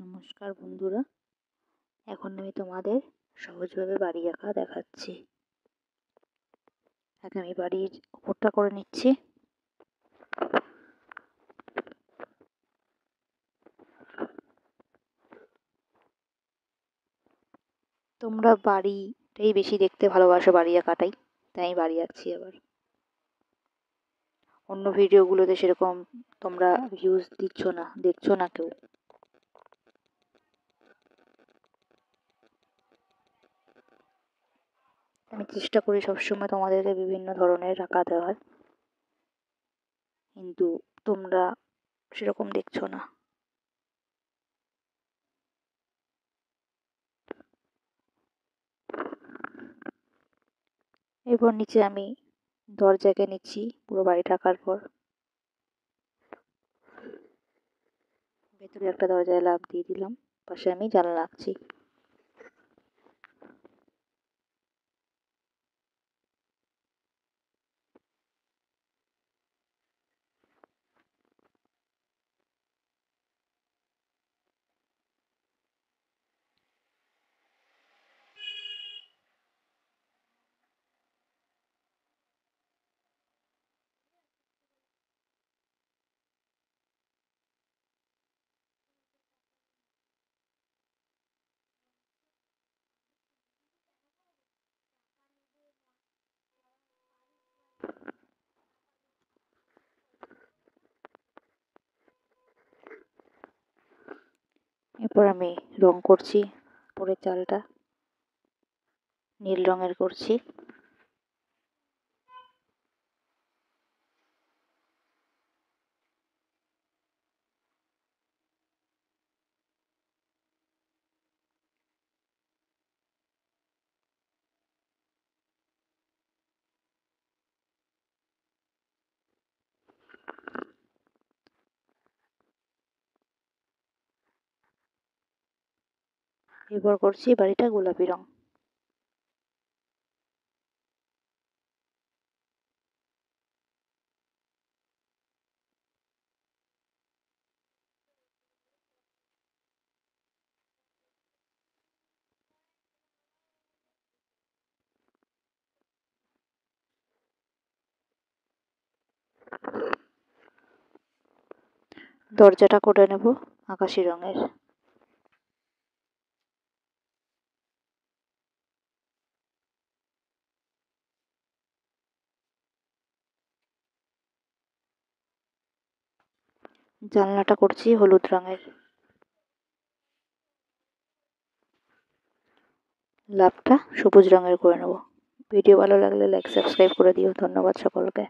নমস্কার বন্ধুরা, এখন আমি তোমাদের সহজভাবে বাড়ি আঁকা দেখাচ্ছি। আগে আমি বাড়ির ওপরটা করে নিচ্ছি। তোমরা বাড়িটাই বেশি দেখতে ভালোবাসো, বাড়ি আঁকাটাই, তাই আমি বাড়ি আঁকছি। আবার অন্য ভিডিওগুলোতে সেরকম তোমরা ভিউজ দিচ্ছ না, দেখছো না কেউ। আমি চেষ্টা করি সবসময় তোমাদেরকে বিভিন্ন ধরনের আঁকা দেওয়ার, কিন্তু তোমরা সেরকম দেখছো না। এরপর নিচে আমি দরজাকে নিচ্ছি পুরো বাড়িটা আঁকার পর। ভেতরে একটা দরজায় লাফ দিয়ে দিলাম, পাশে আমি জানলা আঁকছি। এরপর আমি রং করছি, উপরের চালটা নীল রঙের করছি। এরপর করছি বাড়িটা গোলাপি রং। দরজাটা করে নেব আকাশি রঙের। জানলাটা করছি হলুদ রঙের। লাভটা সবুজ রঙের করে নেব। ভিডিও ভালো লাগলে লাইক সাবস্ক্রাইব করে দিও। ধন্যবাদ সকলকে।